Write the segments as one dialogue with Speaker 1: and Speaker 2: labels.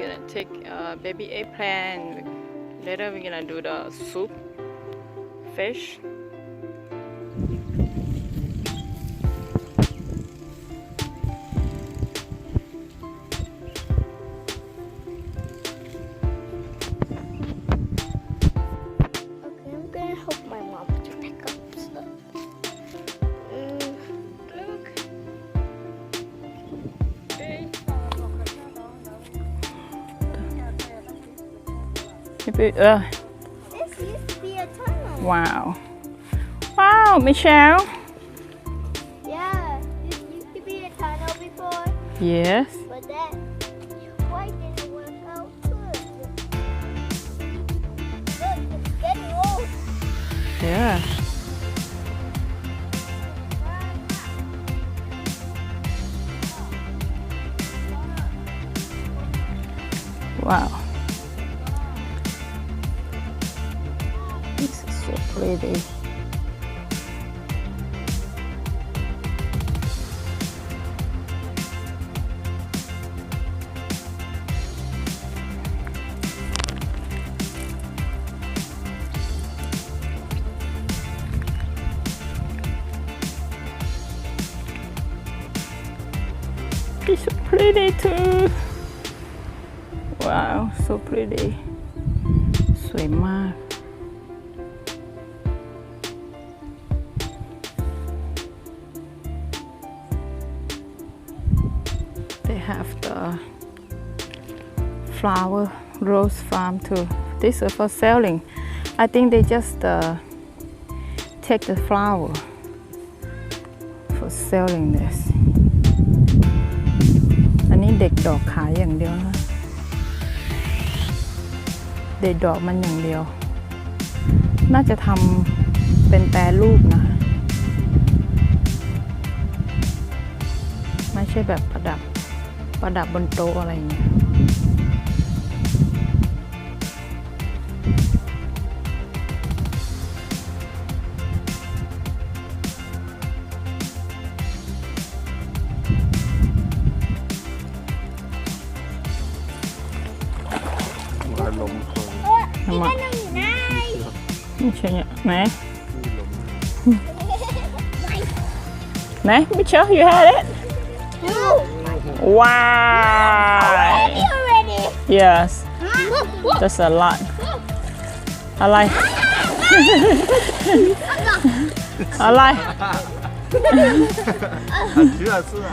Speaker 1: gonna take baby eggplant. Later we're gonna do the soup, fish.
Speaker 2: This used to be a tunnel.
Speaker 1: Wow. Wow, Michelle.
Speaker 2: Yeah, this used to be a tunnel before,
Speaker 1: Yes.
Speaker 2: but that quite didn't work out good. Look, it's getting old.
Speaker 1: Yeah. Wow. This is so pretty. It's so pretty too. Wow, so pretty. สวยมาก They have the flower rose farm too. This is for selling. I think they just take the flower for selling this. อันนี้เด็กดอกขายอย่างเดียวนะเด็ดดอกมันอย่างเดียว น่าจะทำเป็นแปรรูปนะไม่ใช่แบบประดับบนโต๊ะอะไรอย่างเงี้ยทำไมไม่ใช่เนี่ยไหนไหนไม่เชื่อ you had it wow yes that's a lot อะไรอะไร
Speaker 3: 吃啊吃啊！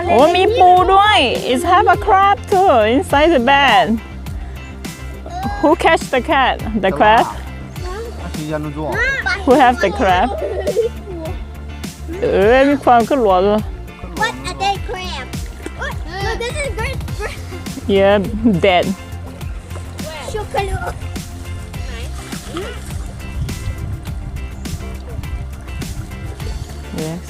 Speaker 1: โอ้มีปูด้วย it have a crab too inside the bed who catch the cat the crab
Speaker 3: 新鲜的做。
Speaker 1: who have the crab มีความขึ้นหัวเลย
Speaker 2: What are they crab? No, this is great.
Speaker 1: yeah dead
Speaker 2: Chocolate.
Speaker 1: yes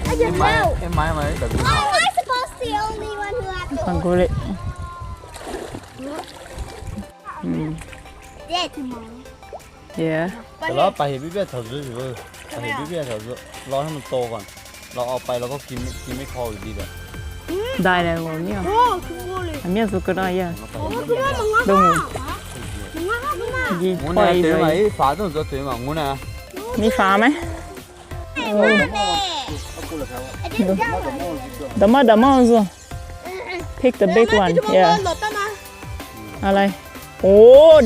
Speaker 2: I don't know.
Speaker 3: Em買特別。
Speaker 2: Why am I supposed to be the only one who has to
Speaker 1: ฟังกูเลย
Speaker 2: dead?
Speaker 1: yeah
Speaker 3: แต่เราไปเห็นพี่เบี้ยถอดซื้ออยู่ไปเห็นพี่เบี้ยถอดซื้อรอให้มันโตก่อน เราเอาไปเราก็กินไม่พออยู่ดีแบบ
Speaker 1: ได้แล้วเนี่ย
Speaker 2: 어, 그거를.
Speaker 1: อันนี้สุกได้ยัง
Speaker 2: 그만 먹어.
Speaker 1: ดง
Speaker 2: 그만.
Speaker 1: ยี
Speaker 3: 我
Speaker 1: ควาย
Speaker 3: 呢
Speaker 1: เล
Speaker 3: 對嘛，
Speaker 1: ย
Speaker 3: 啲發都咗對嘛，我呢。
Speaker 1: มีฟ้าไหม
Speaker 2: I didn't know.
Speaker 1: ดามอสิ pick the big one yeah อะไรโอ้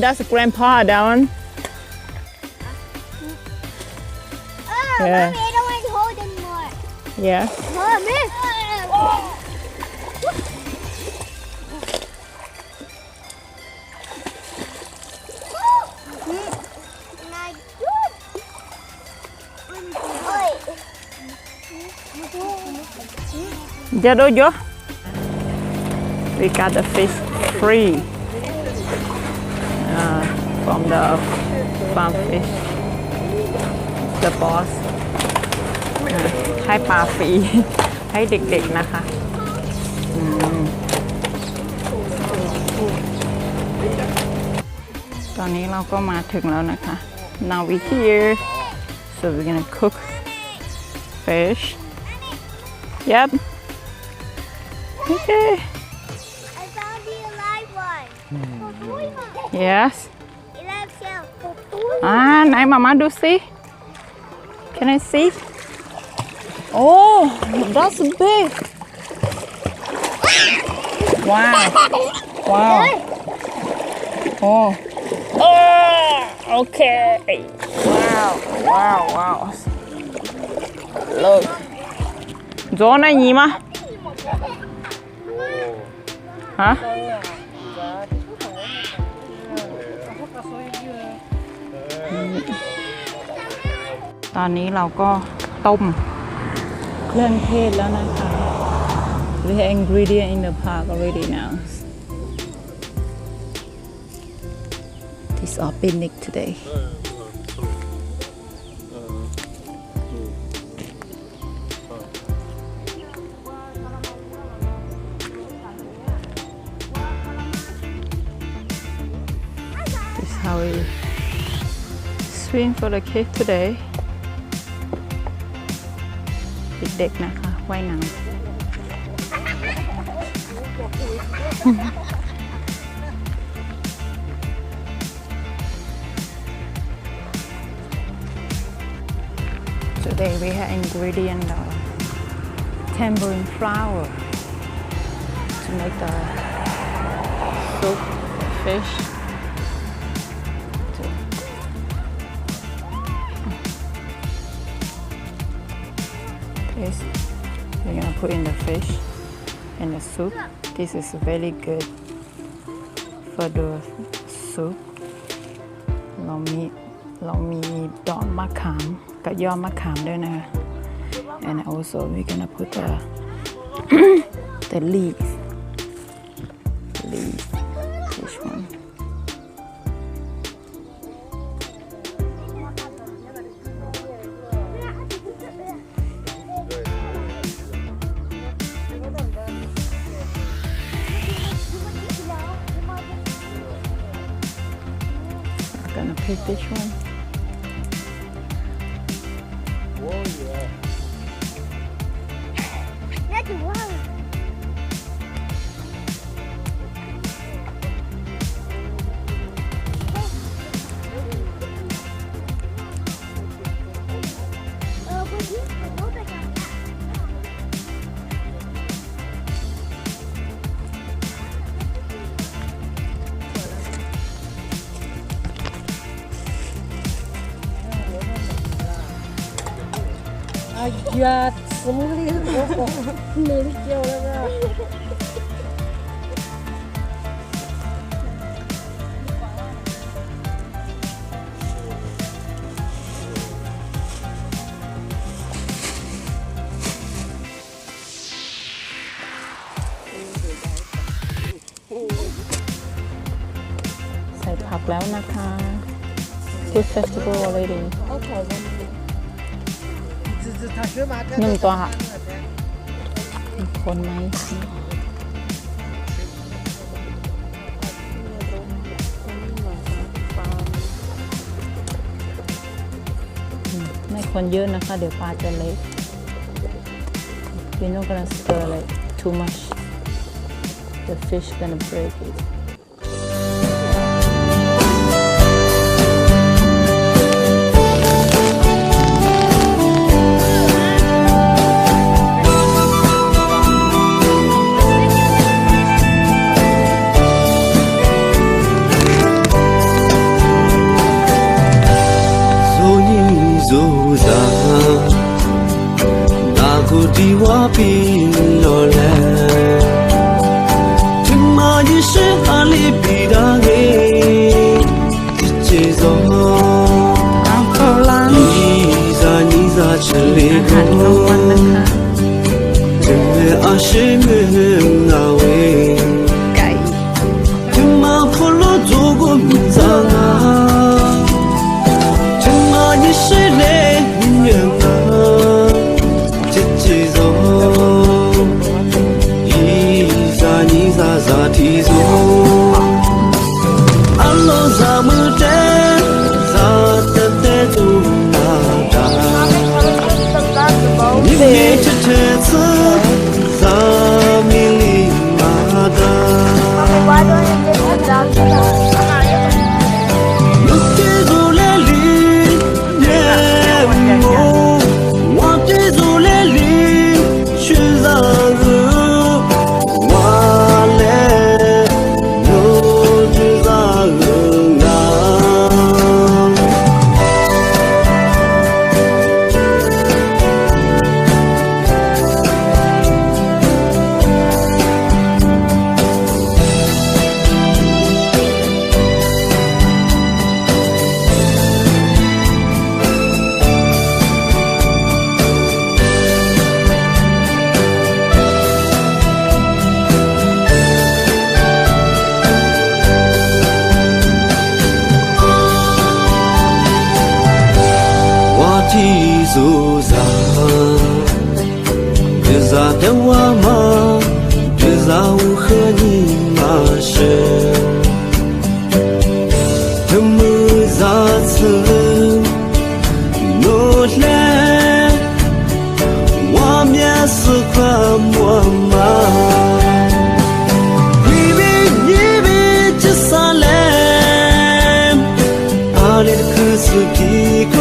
Speaker 1: that's grandpa that one
Speaker 2: Oh,
Speaker 1: Yeah.
Speaker 2: Mommy, I don't want to hold anymore.
Speaker 1: yeah
Speaker 2: Mommy.
Speaker 1: giờ đôi vô we got the fish free from the farm fish the boss ให้ปลาฟรี ให้เด็กๆนะคะ ตอนนี้เราก็มาถึงแล้วนะคะ Now we here so we're gonna cook fish Yep Okay
Speaker 2: I found the alive one.
Speaker 1: Yes
Speaker 2: Alive shell.
Speaker 1: ไหนมามาดูสิ Can I see Oh that's big Wow Wow Oh Okay Wow Wow Wow Look Gió này nhỉ mà Hảตอนนี้เราก็ต้มเครื่องเทศแล้วนะคะ We have ingredient in the park already now This is our picnic today This is how we swim for the kids today เด็กๆนะคะว่ายน้ำ Today we have ingredient tamarind flour to make the soup fish This we're gonna put in the fish in the soup. This is very good for the soup. เรามีดอกมะขามกับยอดมะขามด้วยนะคะ And also we're gonna put the leaves. This one. Gonna pick this one.
Speaker 3: Oh yeah.
Speaker 2: That's one. But you
Speaker 4: 哎呀，什么的我没叫了吧？
Speaker 1: ใส่ผักแล้วนะคะ Food Festival already หนึ่งตัวค่ะมีคนไหมไม่คนเยอะนะคะเดี๋ยวปลาจะเล็ก We're not gonna stir like too much the fish gonna break it
Speaker 5: ဒီဝါပြီးလော်လဲဒီမှာရရှိအားလေးပြီးတာလေဒီချေစောအောင်ခေါ်လာညီစာချစ်လေးကိုဒီမဲ့အရှိမဲငါဝေးဒီမှာခေါ်လို့ကြိုးကိုမြင်စားငါဒီမှာရရှိလေညံငါOh lo za mu te za te te tu na da ni me che che tsu za mi li ma da
Speaker 2: Why don't you get the doctor?
Speaker 5: look ke zo le li yeah mo wa ke zo le li shu za ru wa le no ju za ru na Zuza, Deza de wama, Deza uhe ni ma she, Temu za tsu, no le, wa mie su kwa mo ma, Bibi nibi ji sa le, Ali ku su ki ku